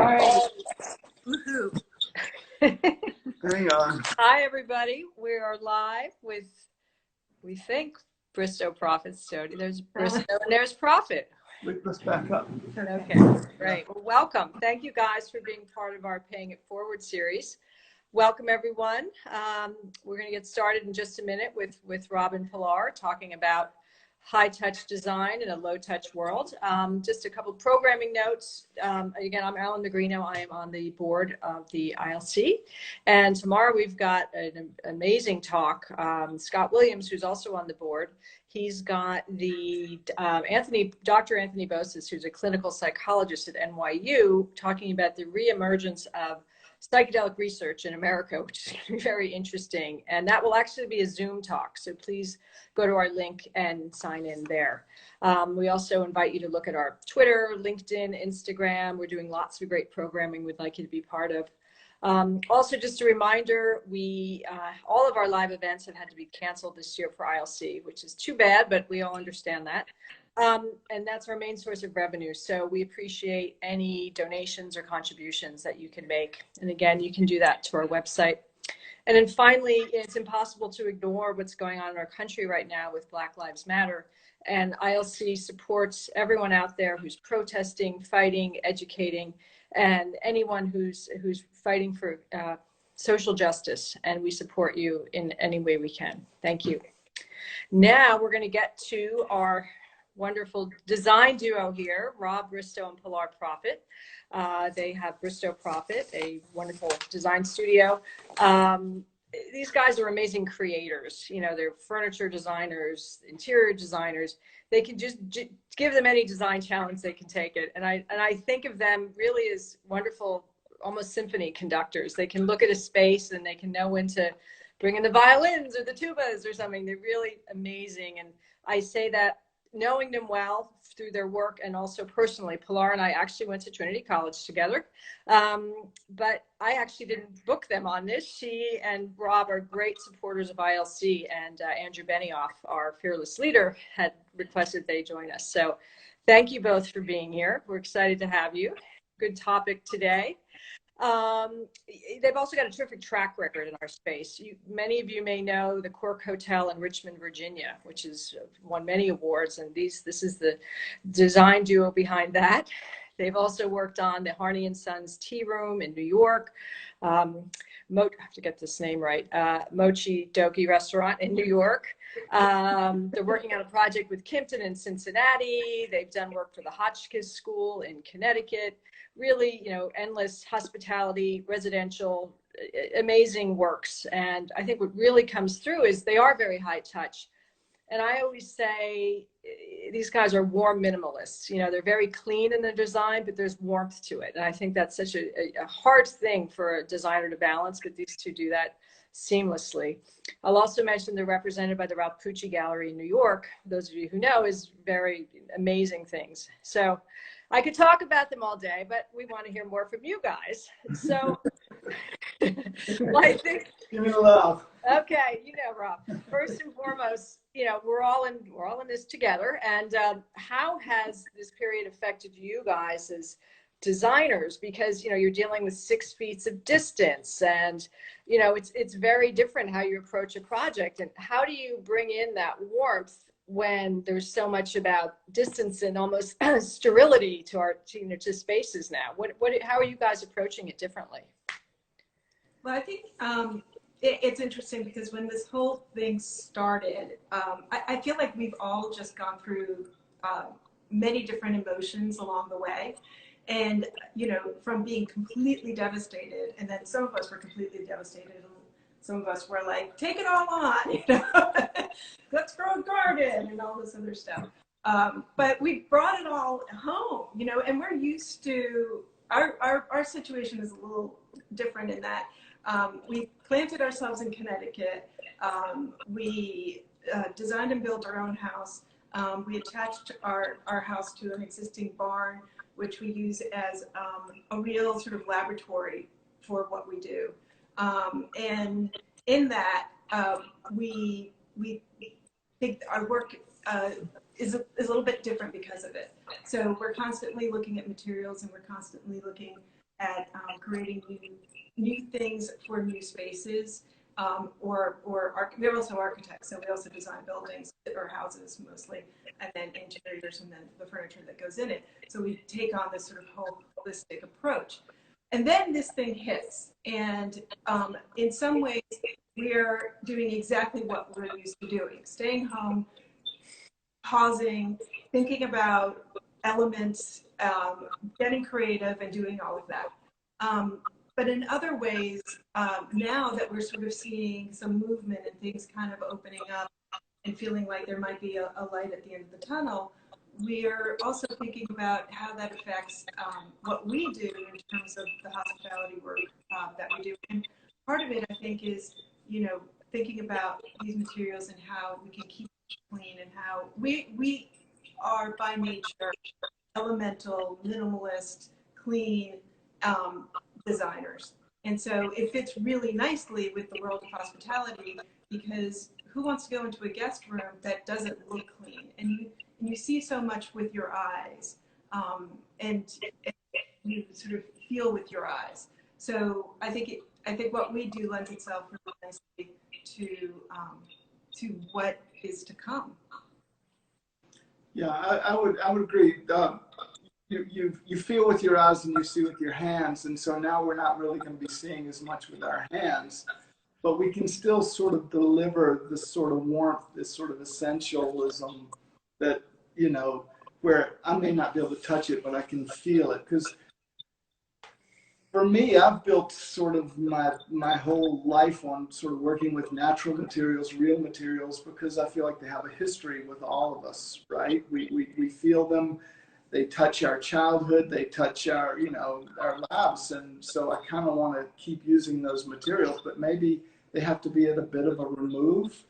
right. Woohoo. Hang on. Hi, everybody. We are live with, we think, Bristow Proffitt studio. There's Bristow and there's Proffitt. Let's back up. Okay, great. Well, welcome. Thank you guys for being part of our Paying It Forward series. Welcome, everyone. We're going to get started in just a minute with Bristow Pilar talking about high-touch design in a low-touch world. Just a couple of programming notes. Again, I'm Allyn Magrino. I am on the board of the ILC. And tomorrow we've got an amazing talk. Scott Williams, who's also on the board, he's got the Dr. Anthony Bosis, who's a clinical psychologist at NYU, talking about the reemergence of psychedelic research in America, which is going to be very interesting. And that will actually be a Zoom talk. So please go to our link and sign in there. We also invite you to look at our Twitter, LinkedIn, Instagram. We're doing lots of great programming we'd like you to be part of. Also, just a reminder, all of our live events have had to be canceled this year for ILC, which is too bad, but we all understand that. And that's our main source of revenue. So we appreciate any donations or contributions that you can make. And again, you can do that to our website. And then finally, it's impossible to ignore what's going on in our country right now with Black Lives Matter. And ILC supports everyone out there who's protesting, fighting, educating, and anyone who's fighting for social justice. And we support you in any way we can. Thank you. Now we're going to get to our wonderful design duo here, Bristow and Pilar Proffitt. They have Bristow Proffitt, a wonderful design studio. These guys are amazing creators. You know, they're furniture designers, interior designers. They can just give them any design challenge, they can take it. And I think of them really as wonderful, almost symphony conductors. They can look at a space and they can know when to bring in the violins or the tubas or something. They're really amazing. And I say that knowing them well through their work and also personally. Pilar and I actually went to Trinity College together, but I actually didn't book them on this. She and Rob are great supporters of ILC, and Andrew Benioff, our fearless leader, had requested they join us. So thank you both for being here. We're excited to have you. Good topic today. They've also got a terrific track record in our space. Many of you may know the Cork Hotel in Richmond, Virginia, which has won many awards, and this is the design duo behind that. They've also worked on the Harney & Sons Tea Room in New York, I have to get this name right, Mochi Doki Restaurant in New York. They're working on a project with Kimpton in Cincinnati. They've done work for the Hotchkiss School in Connecticut. Really, you know, endless hospitality, residential, amazing works. And I think what really comes through is they are very high touch. And I always say these guys are warm minimalists. You know, they're very clean in their design, but there's warmth to it. And I think that's such a hard thing for a designer to balance, but these two do that seamlessly. I'll also mention they're represented by the Ralph Pucci Gallery in New York. Those of you who know, is very amazing things. So I could talk about them all day, but we want to hear more from you guys. So well, I think, give me a laugh. Okay, you know, Rob, first and foremost, you know, we're all in this together. And how has this period affected you guys as designers? Because, you know, you're dealing with 6 feet of distance, and, you know, it's very different how you approach a project. And how do you bring in that warmth when there's so much about distance and almost sterility to our to spaces now? How are you guys approaching it differently? Well, I think it's interesting because when this whole thing started, I feel like we've all just gone through many different emotions along the way. And, you know, from being completely devastated, and then some of us were completely devastated, and some of us were like, take it all on, you know, let's grow a garden and all this other stuff. But we brought it all home, you know, and we're used to, our situation is a little different in that we planted ourselves in Connecticut. We designed and built our own house. We attached our house to an existing barn, which we use as a real sort of laboratory for what we do. And in that, we think our work is a little bit different because of it. So we're constantly looking at materials, and we're constantly looking at creating new things for new spaces. We're also architects, so we also design buildings or houses mostly, and then interiors, and then the furniture that goes in it. So we take on this sort of holistic approach. And then this thing hits, and in some ways, we're doing exactly what we're used to doing: staying home, pausing, thinking about elements, getting creative, and doing all of that. But in other ways, now that we're sort of seeing some movement and things kind of opening up and feeling like there might be a light at the end of the tunnel, we're also thinking about how that affects what we do in terms of the hospitality work that we do. And part of it, I think, is, thinking about these materials and how we can keep it clean, and how we are by nature elemental, minimalist, clean designers. And so it fits really nicely with the world of hospitality, because who wants to go into a guest room that doesn't look clean? And you see so much with your eyes, and you sort of feel with your eyes. So I think what we do lends itself really nicely to what is to come. Yeah, I would agree. You feel with your eyes and you see with your hands, and so now we're not really going to be seeing as much with our hands, but we can still sort of deliver this sort of warmth, this sort of essentialism that, where I may not be able to touch it, but I can feel it. Because for me, I've built sort of my whole life on sort of working with natural materials, real materials, because I feel like they have a history with all of us, right? We feel them. They touch our childhood, they touch our lives. And so I kind of want to keep using those materials, but maybe they have to be at a bit of a remove.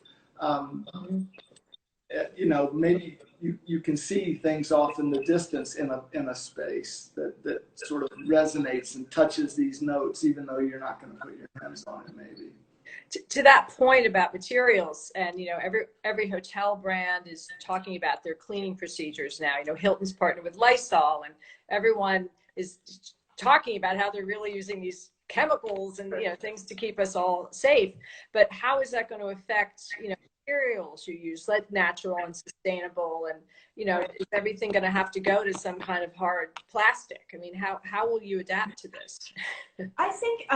Maybe you can see things off in the distance in a space that sort of resonates and touches these notes, even though you're not going to put your hands on it, maybe. To that point about materials, and every hotel brand is talking about their cleaning procedures now. Hilton's partnered with Lysol, and everyone is talking about how they're really using these chemicals and things to keep us all safe. But how is that going to affect materials you use, like natural and sustainable, and is everything going to have to go to some kind of hard plastic? I mean, how will you adapt to this? I think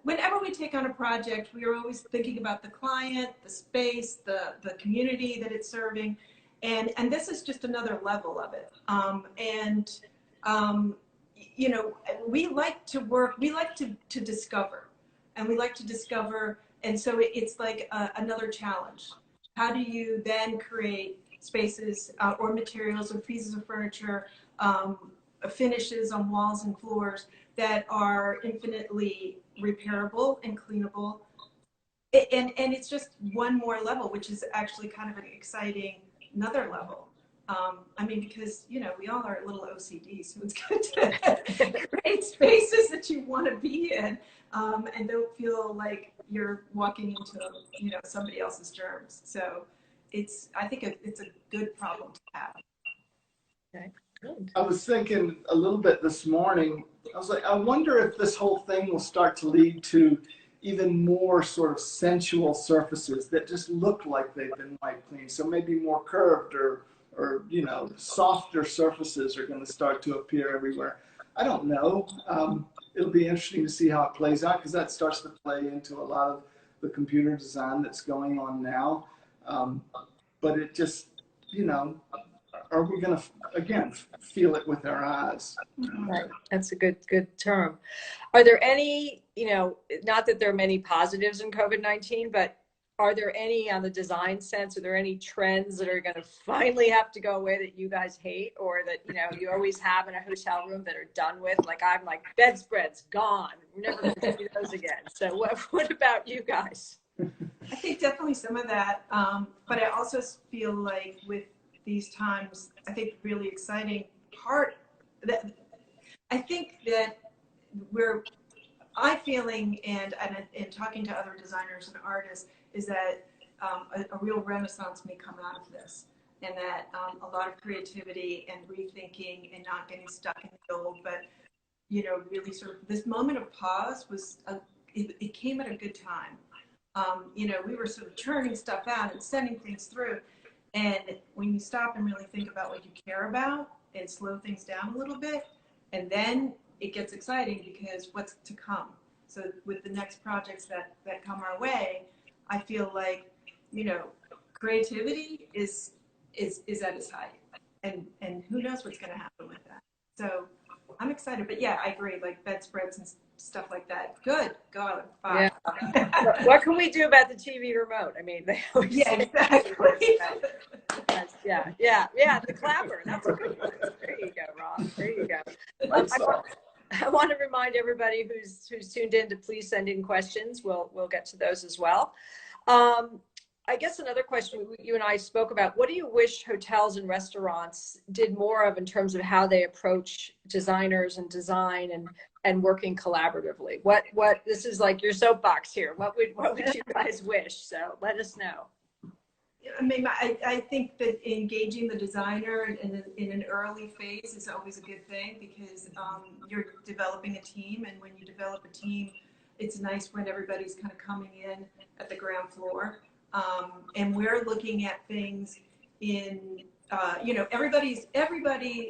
whenever we take on a project, we are always thinking about the client, the space, the community that it's serving, and this is just another level of it. We like to work, we like to discover, and we like to discover. And so it's like another challenge. How do you then create spaces or materials or pieces of furniture, finishes on walls and floors that are infinitely repairable and cleanable? And it's just one more level, which is actually kind of an exciting another level. Because, we all are a little OCD, so it's good to create spaces that you want to be in, and don't feel like you're walking into, somebody else's germs. So I think it's a good problem to have. Okay, good. I was thinking a little bit this morning, I was like, I wonder if this whole thing will start to lead to even more sort of sensual surfaces that just look like they've been wiped clean. So maybe more curved or softer surfaces are going to start to appear everywhere. I don't know. It'll be interesting to see how it plays out, because that starts to play into a lot of the computer design that's going on now. But it just, are we going to, again, feel it with our eyes? Right. That's a good term. Are there any, not that there are many positives in COVID-19, but are there any on the design sense? Are there any trends that are going to finally have to go away that you guys hate, or that, you always have in a hotel room that are done with? Like, I'm like, bedspreads gone. We're never going to see those again. So what about you guys? I think definitely some of that. But I also feel like with these times, I think the really exciting part that I think that I'm feeling and talking to other designers and artists is that a real renaissance may come out of this, and that a lot of creativity and rethinking and not getting stuck in the old, but you know, really sort of this moment of pause was, it came at a good time. You know, we were sort of churning stuff out and sending things through. And when you stop and really think about what you care about and slow things down a little bit, and then it gets exciting because what's to come. So with the next projects that come our way, I feel like, you know, creativity is at its height, and who knows what's going to happen with that. So I'm excited, but yeah, I agree. Like bedspreads and stuff like that. Good, God, fine. Yeah. What can we do about the TV remote? I mean, they always yeah, exactly. Yeah. The clapper. That's a good one. There you go, Rob. There you go. I want to remind everybody who's tuned in to please send in questions. We'll get to those as well. I guess another question you and I spoke about, what do you wish hotels and restaurants did more of in terms of how they approach designers and design and working collaboratively? What this is like your soapbox here. What would you guys wish? So let us know. I mean, I think that engaging the designer in an early phase is always a good thing, because you're developing a team, and when you develop a team, it's nice when everybody's kind of coming in at the ground floor. And we're looking at things in, you know, everybody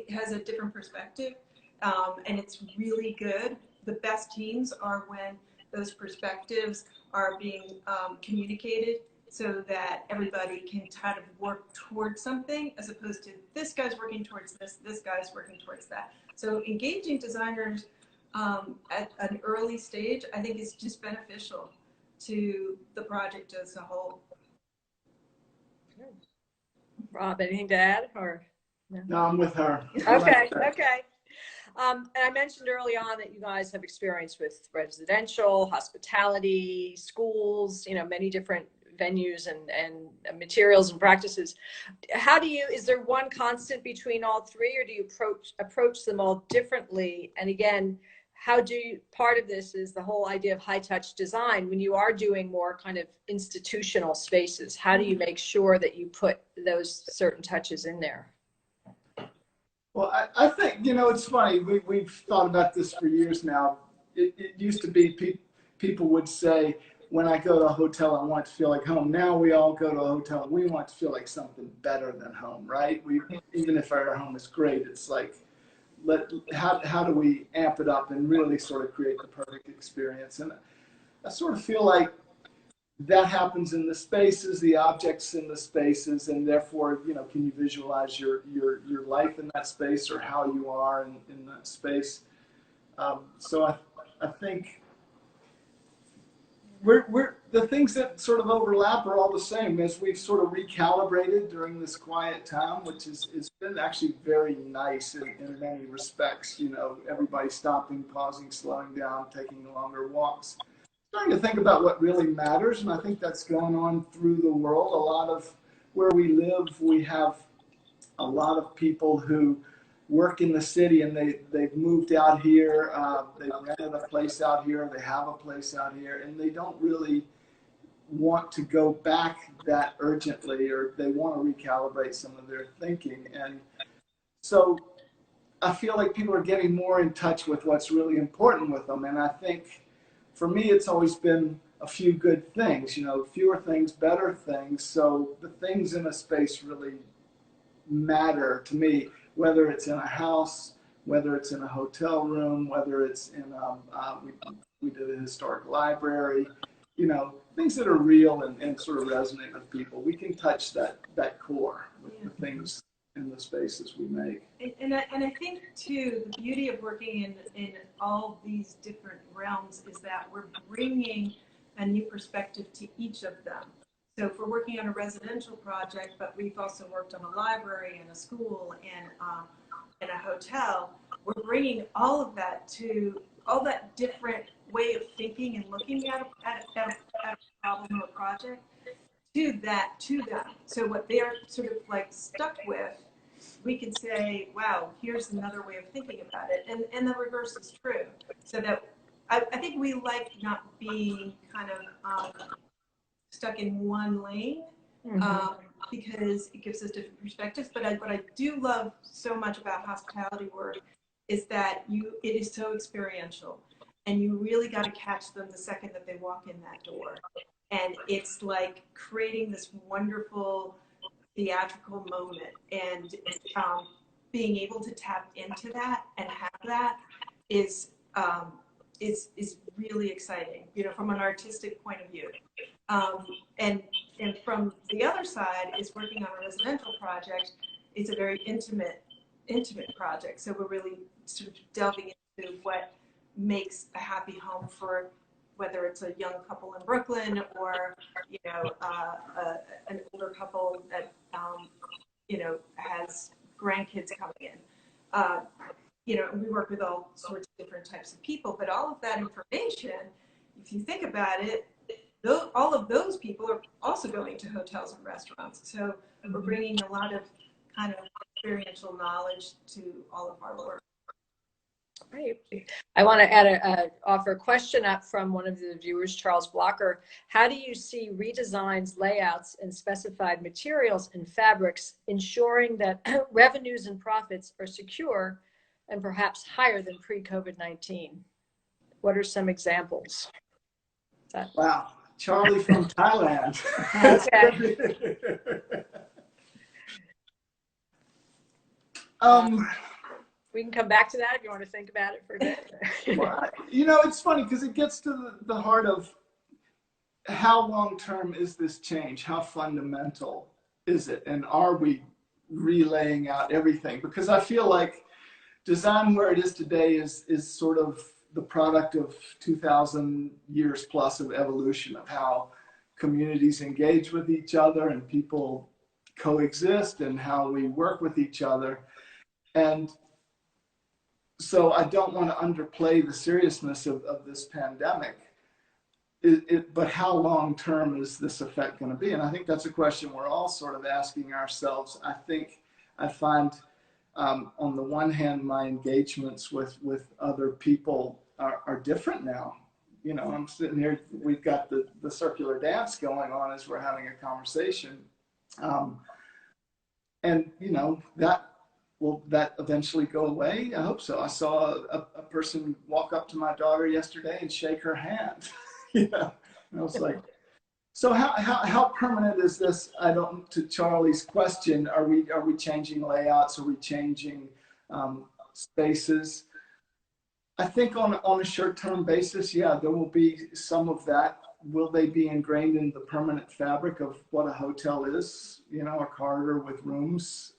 has a different perspective, and it's really good. The best teams are when those perspectives are being communicated, so that everybody can kind of work towards something, as opposed to this guy's working towards this guy's working towards that. So engaging designers at an early stage, I think, is just beneficial to the project as a whole. Rob, anything to add? Or No, I'm with her. Okay. And I mentioned early on that you guys have experience with residential, hospitality, schools, you know, many different venues and materials and practices. Is there one constant between all three, or do you approach them all differently? And again, part of this is the whole idea of high touch design. When you are doing more kind of institutional spaces, how do you make sure that you put those certain touches in there? Well, I think, you know, it's funny. We've thought about this for years now. It used to be people would say, when I go to a hotel, I want it to feel like home. Now we all go to a hotel, we want it to feel like something better than home, right? Even if our home is great, it's like, how do we amp it up and really sort of create the perfect experience? And I sort of feel like that happens in the spaces, the objects in the spaces, and therefore, you know, can you visualize your life in that space, or how you are in that space? So I think the things that sort of overlap are all the same, as we've sort of recalibrated during this quiet time, which has been actually very nice in many respects. You know, everybody stopping, pausing, slowing down, taking longer walks, starting to think about what really matters. And I think that's going on through the world. A lot of where we live, we have a lot of people who work in the city, and they've moved out here, they've rented a place out here, they have a place out here, and they don't really want to go back that urgently, or they want to recalibrate some of their thinking. And so I feel like people are getting more in touch with what's really important with them. And I think for me, it's always been a few good things, you know, fewer things, better things. So the things in a space really matter to me, whether it's in a house, whether it's in a hotel room, whether it's in we did a historic library, you know, things that are real and sort of resonate with people. We can touch that core with the things in the spaces we make. And I think too, the beauty of working in all these different realms is that we're bringing a new perspective to each of them. So if we're working on a residential project, but we've also worked on a library and a school and a hotel, we're bringing all that different way of thinking and looking at a problem or a project to them. So what they're sort of like stuck with, we can say, wow, here's another way of thinking about it. And the reverse is true. So that I think we like not being kind of stuck in one lane, because it gives us different perspectives. But what I do love so much about hospitality work is that it is so experiential, and you really got to catch them the second that they walk in that door. And it's like creating this wonderful theatrical moment, and being able to tap into that and have that is really exciting, you know, from an artistic point of view. And from the other side is working on a residential project. It's a very intimate project. So we're really sort of delving into what makes a happy home for, whether it's a young couple in Brooklyn or, you know, an older couple that, you know, has grandkids coming in. You know, we work with all sorts of different types of people, but all of that information, if you think about it, all of those people are also going to hotels and restaurants. So we're bringing a lot of kind of experiential knowledge to all of our work. Right. I want to offer a question up from one of the viewers, Charles Blocker. How do you see redesigns, layouts, and specified materials and fabrics ensuring that revenues and profits are secure and perhaps higher than pre-COVID-19? What are some examples? Wow, Charlie from Thailand. Okay. We can come back to that if you want to think about it for a bit. Well, you know, it's funny because it gets to the heart of how long-term is this change? How fundamental is it? And are we relaying out everything? Because I feel like design where it is today is sort of the product of 2,000 years plus of evolution of how communities engage with each other and people coexist and how we work with each other. And so I don't want to underplay the seriousness of this pandemic, but how long-term is this effect going to be? And I think that's a question we're all sort of asking ourselves. I find on the one hand, my engagements with other people are different now. You know, I'm sitting here, we've got the circular dance going on as we're having a conversation. And, you know, will that eventually go away? I hope so. I saw a person walk up to my daughter yesterday and shake her hand. You know, and I was like, so how permanent is this? To Charlie's question, are we changing layouts? Are we changing spaces? I think on a short-term basis, yeah, there will be some of that. Will they be ingrained in the permanent fabric of what a hotel is? You know, a corridor with rooms.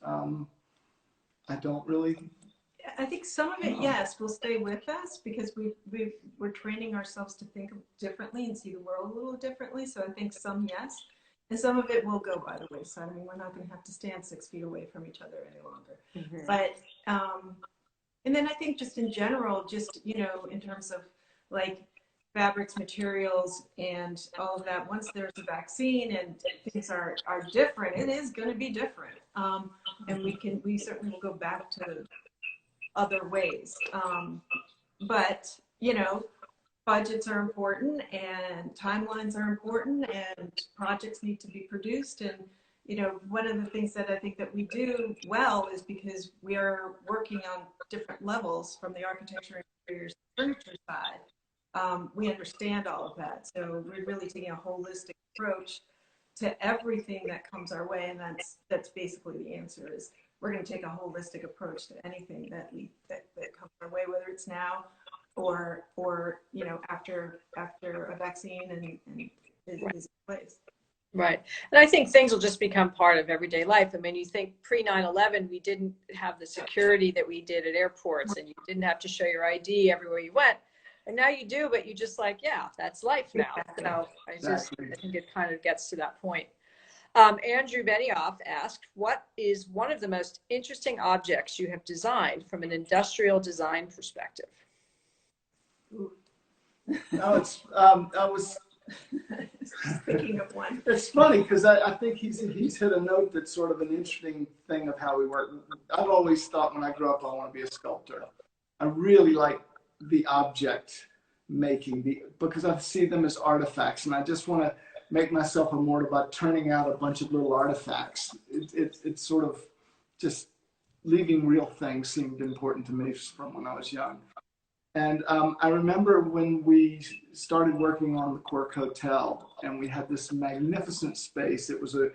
I don't really. I think some of it, yes, will stay with us because we're training ourselves to think differently and see the world a little differently. So I think some, yes, and some of it will go by the wayside. I mean, we're not going to have to stand 6 feet away from each other any longer. Mm-hmm. But and then I think just in general, just, you know, in terms of like fabrics, materials, and all of that, once there's a vaccine and things are different, it is going to be different. And we certainly will go back to other ways. But, you know, budgets are important and timelines are important and projects need to be produced. And, you know, one of the things that I think that we do well is because we are working on different levels from the architecture and interiors furniture side. We understand all of that. So we're really taking a holistic approach to everything that comes our way. And that's basically the answer is we're going to take a holistic approach to anything that comes our way, whether it's now or you know, after a vaccine and it is in place. Right. And I think things will just become part of everyday life. I mean, you think pre 9/11, we didn't have the security that we did at airports and you didn't have to show your ID everywhere you went. And now you do, but you just like, yeah, that's life now. So I think it kind of gets to that point. Andrew Benioff asked, what is one of the most interesting objects you have designed from an industrial design perspective? No, I was thinking of one. It's funny because I think he's hit a note that's sort of an interesting thing of how we work. I've always thought when I grew up I want to be a sculptor. I really like the object making because I see them as artifacts, and I just want to make myself immortal by turning out a bunch of little artifacts. It's sort of just leaving real things seemed important to me from when I was young. And I remember when we started working on the Quirk Hotel, and we had this magnificent space. It was a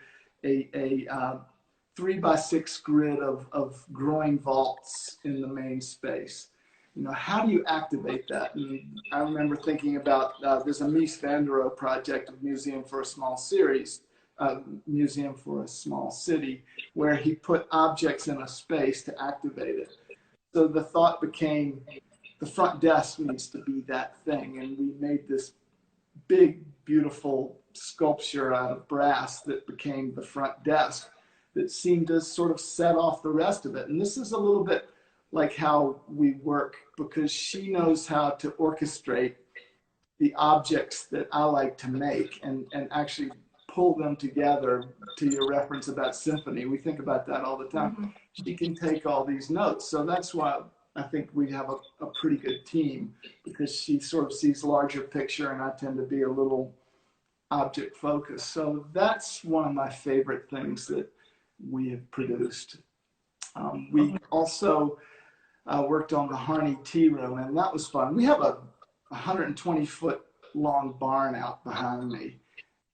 3x6 grid of growing vaults in the main space. You know, how do you activate that? And I remember thinking about there's a Mies van der Rohe project of Museum for a Small Series, Museum for a Small City, where he put objects in a space to activate it. So the thought became, the front desk needs to be that thing. And we made this big, beautiful sculpture out of brass that became the front desk that seemed to sort of set off the rest of it. And this is a little bit like how we work, because she knows how to orchestrate the objects that I like to make and actually pull them together. To your reference about symphony, we think about that all the time. Mm-hmm. She can take all these notes. So that's why I think we have a pretty good team, because she sort of sees larger picture and I tend to be a little object focused. So that's one of my favorite things that we have produced. We also worked on the Harney Tea Room, and that was fun. We have a 120-foot long barn out behind me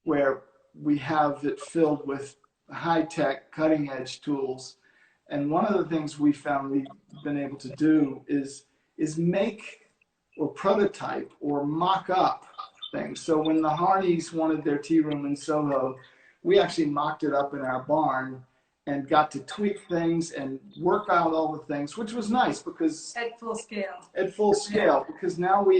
where we have it filled with high-tech, cutting-edge tools. And one of the things we found we've been able to do is make or prototype or mock up things. So when the Harneys wanted their tea room in Soho, we actually mocked it up in our barn and got to tweak things and work out all the things, which was nice because at full scale. At full scale, because now we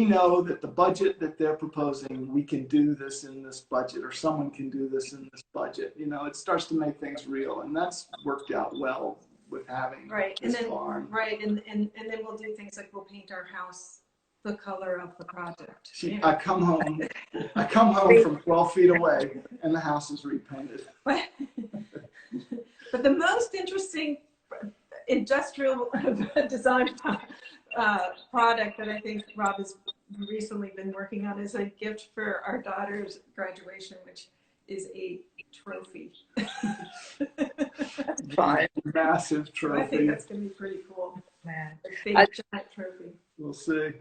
know that the budget that they're proposing, we can do this in this budget, or someone can do this in this budget. You know, it starts to make things real, and that's worked out well with having this farm. Right, and then we'll do things like we'll paint our house the color of the project. I come home from 12 feet away, and the house is repainted. But the most interesting industrial design product that I think Rob has recently been working on is a gift for our daughter's graduation, which is a trophy. Fine. Massive trophy. I think that's going to be pretty cool. Man. A big giant trophy. We'll see.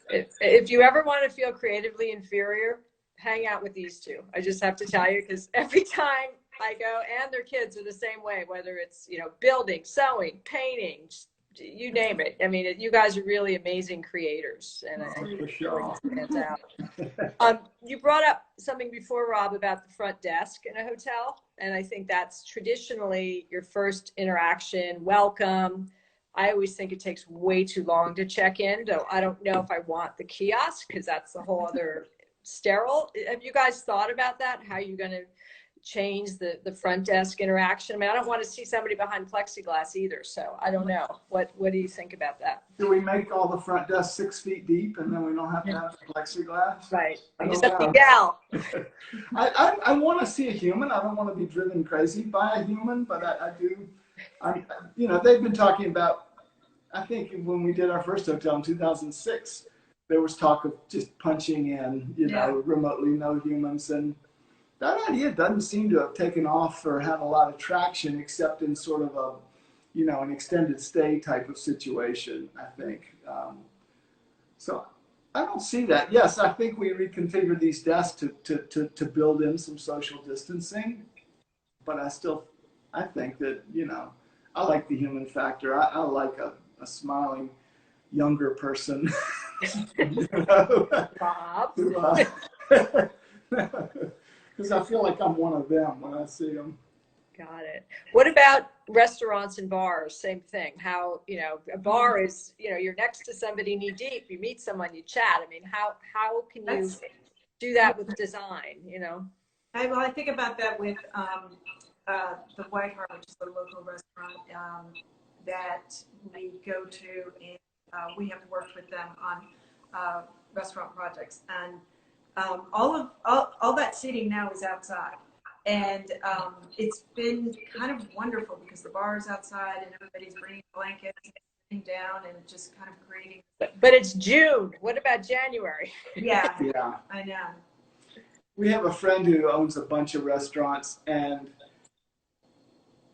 If you ever want to feel creatively inferior, hang out with these two. I just have to tell you, because every time I go, and their kids are the same way, whether it's, you know, building, sewing, painting, you name it. I mean, you guys are really amazing creators, and for sure. Stands out. You brought up something before, Rob, about the front desk in a hotel, and I think that's traditionally your first interaction, welcome. I always think it takes way too long to check in, though I don't know if I want the kiosk, because that's the whole other sterile. Have you guys thought about that? How you're going to change the front desk interaction? I mean, I don't want to see somebody behind plexiglass either, so I don't know. What do you think about that? Do we make all the front desks 6 feet deep, and then we don't have to have the plexiglass? Right. You just have to yell. I want to see a human. I don't want to be driven crazy by a human, but I do. You know, they've been talking about, I think when we did our first hotel in 2006, there was talk of just punching in, you know, remotely, no humans. And that idea doesn't seem to have taken off or have a lot of traction, except in sort of a, you know, an extended stay type of situation, I think. So I don't see that. Yes, I think we reconfigured these desks to build in some social distancing, but I think that, you know, I like the human factor. I like a smiling younger person. You know? Bob. Because I feel like I'm one of them when I see them. Got it. What about restaurants and bars? Same thing. How, you know, a bar is, you know, you're next to somebody knee deep, you meet someone, you chat. I mean, how can you do that with design, you know? I think about that with the White Hart, which is the local restaurant that we go to, and we have worked with them on restaurant projects, and all that seating now is outside, and it's been kind of wonderful because the bar is outside and everybody's bringing blankets and sitting down and just kind of creating. But it's June. What about January? Yeah, yeah, I know. We have a friend who owns a bunch of restaurants, and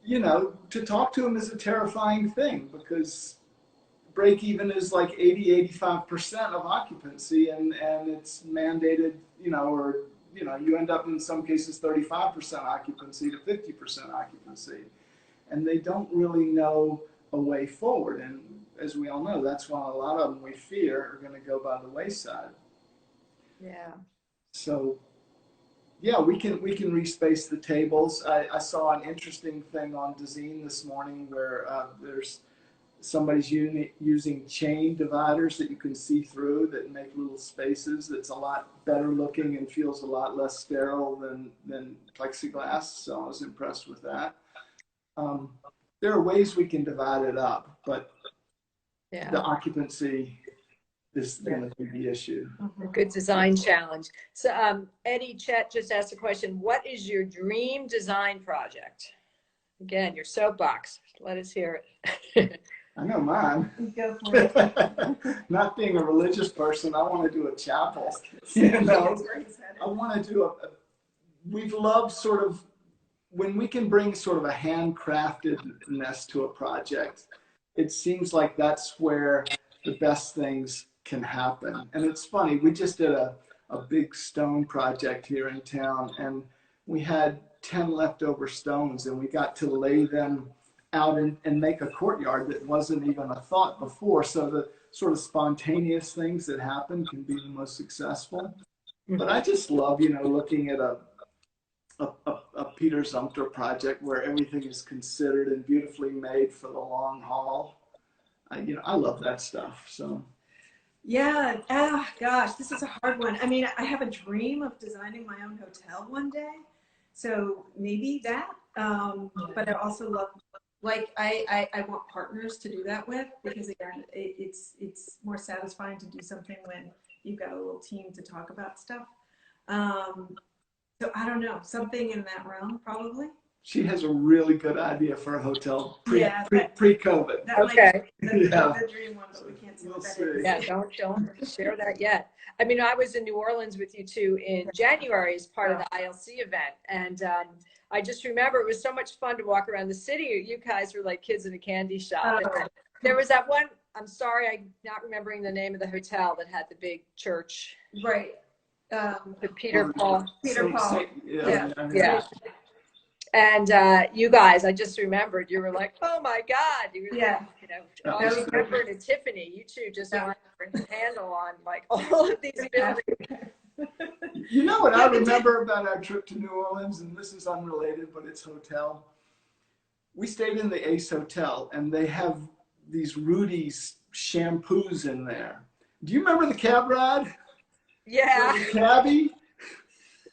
you know, to talk to them is a terrifying thing because break even is like 80-85% of occupancy, and it's mandated, you know, or you know, you end up in some cases 35% occupancy to 50% occupancy, and they don't really know a way forward. And as we all know, that's why a lot of them we fear are going to go by the wayside. Yeah. So yeah, we can respace the tables. I saw an interesting thing on Dezeen this morning where there's somebody's using chain dividers that you can see through that make little spaces. That's a lot better looking and feels a lot less sterile than plexiglass. So I was impressed with that. There are ways we can divide it up, but the occupancy is going to be the issue. A good design challenge. So Eddie Chet just asked a question. What is your dream design project? Again, your soapbox. Let us hear it. I know mine. Go for it. Not being a religious person, I want to do a chapel. You know, I want to do we've loved sort of, when we can bring sort of a handcraftedness to a project, it seems like that's where the best things can happen. And it's funny, we just did a big stone project here in town, and we had 10 leftover stones, and we got to lay them out and make a courtyard that wasn't even a thought before. So the sort of spontaneous things that happen can be the most successful. But I just love, you know, looking at a Peter Zumthor project where everything is considered and beautifully made for the long haul. You know, I love that stuff. So. Yeah. Gosh, this is a hard one. I mean, I have a dream of designing my own hotel one day. So maybe that. But I also love, like, I want partners to do that with, because again, it's more satisfying to do something when you've got a little team to talk about stuff. So I don't know, something in that realm, probably. She has a really good idea for a hotel pre-COVID. Okay. The dream one, but we can't see what that is. Yeah, don't share that yet. I mean, I was in New Orleans with you two in January as part of the ILC event, and I just remember it was so much fun to walk around the city. You guys were like kids in a candy shop. And there was that one, I'm sorry, I'm not remembering the name of the hotel that had the big church. Right. The Peter Paul. Yeah. And you guys, I just remembered, you were like, oh my God. You were Yeah. like, you know, I remember and Tiffany, you two just wanted to handle on like all of these buildings. You know what I remember about our trip to New Orleans, and this is unrelated, but it's hotel. We stayed in the Ace Hotel, and they have these Rudy's shampoos in there. Do you remember the cab ride? Yeah. The cabbie?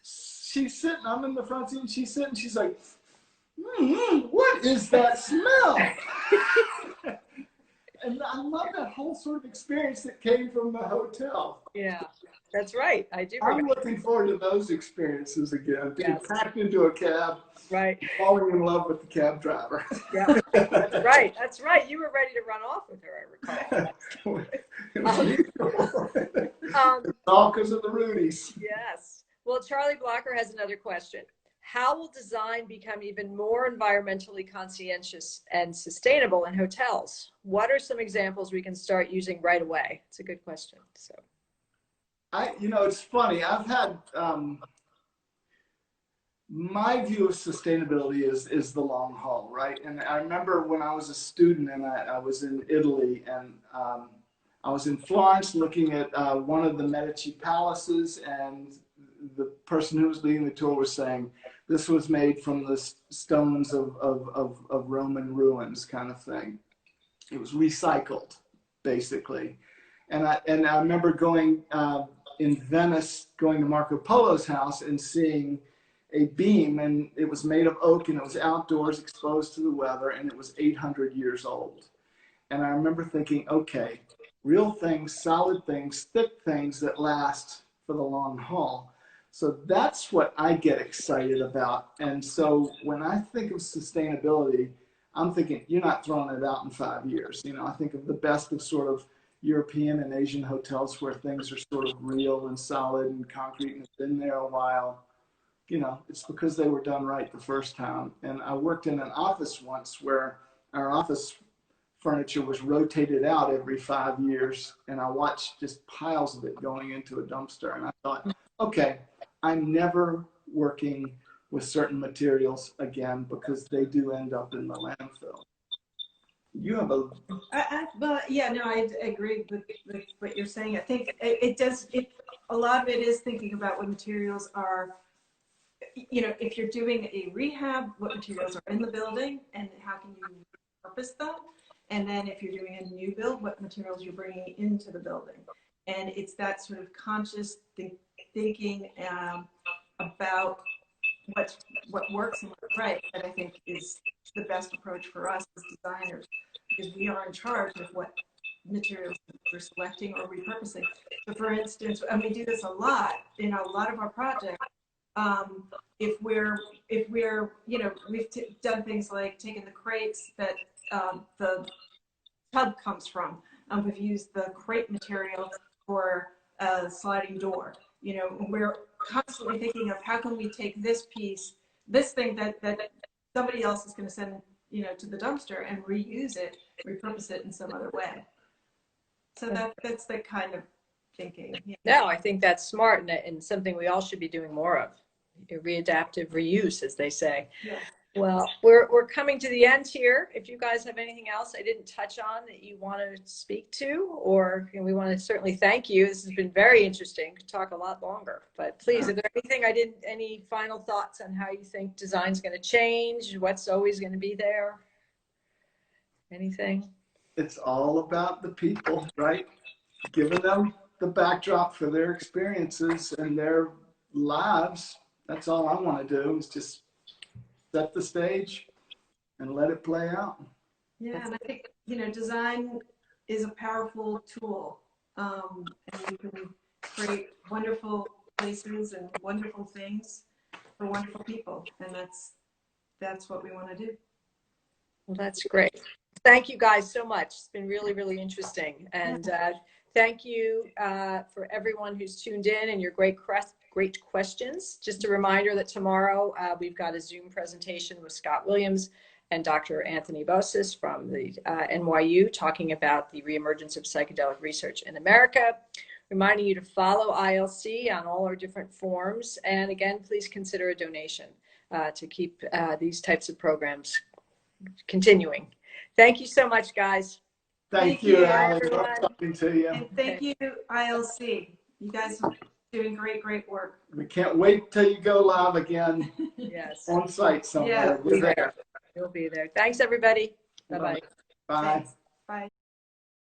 She's sitting, I'm in the front seat, and she's sitting, she's like, what is that smell? And I love that whole sort of experience that came from the hotel. Yeah, that's right. I do I'm remember. looking forward to those experiences again. Being packed into a cab, right, falling in love with the cab driver. Yeah, that's right. That's right. You were ready to run off with her, I recall. All because of the Rudies. Yes. Well, Charlie Blocker has another question. How will design become even more environmentally conscientious and sustainable in hotels? What are some examples we can start using right away? It's a good question. So, you know, it's funny. I've had my view of sustainability is the long haul, right? And I remember when I was a student and I was in Italy, and I was in Florence looking at one of the Medici palaces, and the person who was leading the tour was saying, this was made from the stones of Roman ruins, kind of thing. It was recycled, basically. And I remember going in Venice, going to Marco Polo's house and seeing a beam, and it was made of oak, and it was outdoors, exposed to the weather, and it was 800 years old. And I remember thinking, okay, real things, solid things, thick things that last for the long haul. So that's what I get excited about. And so when I think of sustainability, I'm thinking, you're not throwing it out in 5 years. You know, I think of the best of sort of European and Asian hotels where things are sort of real and solid and concrete and have been there a while. you know, it's because they were done right the first time. And I worked in an office once where our office furniture was rotated out every 5 years, and I watched just piles of it going into a dumpster. And I thought, okay, I'm never working with certain materials again because they do end up in the landfill. You have a... Well, yeah, no, I agree with what you're saying. I think it does, a lot of it is thinking about what materials are, you know, if you're doing a rehab, what materials are in the building and how can you repurpose them? And then if you're doing a new build, what materials you're bringing into the building. And it's that sort of conscious thinking about what works and what's right that I think is the best approach for us as designers, because we are in charge of what materials we're selecting or repurposing. So for instance, and we do this a lot in a lot of our projects. If we're, you know, we've done things like taking the crates that the tub comes from. We've used the crate material for a sliding door. You know, we're constantly thinking of how can we take this piece, this thing that somebody else is going to send, you know, to the dumpster and reuse it, repurpose it in some other way. So that's the kind of thinking. Yeah. No, I think that's smart and something we all should be doing more of. Readaptive reuse, as they say. Yeah. Well, we're coming to the end here. If you guys have anything else I didn't touch on that you want to speak to, or we want to certainly thank you. This has been very interesting. Could talk a lot longer, but please, is there anything any final thoughts on how you think design's going to change? What's always going to be there? Anything? It's all about the people, right? Giving them the backdrop for their experiences and their lives. That's all I want to do is just set the stage and let it play out. Yeah, and I think, you know, design is a powerful tool, and you can create wonderful places and wonderful things for wonderful people, and that's what we want to do. Well, that's great. Thank you guys so much. It's been really, really interesting, and thank you for everyone who's tuned in and your great questions. Just a reminder that tomorrow we've got a Zoom presentation with Scott Williams and Dr. Anthony Bosis from the NYU talking about the reemergence of psychedelic research in America. Reminding you to follow ILC on all our different forms. And again, please consider a donation to keep these types of programs continuing. Thank you so much, guys. Thank you, Allyn. Love talking to you. And thank you, ILC. You guys are doing great work. We can't wait till you go live again. Yes. On site somewhere. Yeah. We're there. You'll be there. Thanks, everybody. Bye-bye. Bye. Thanks. Bye.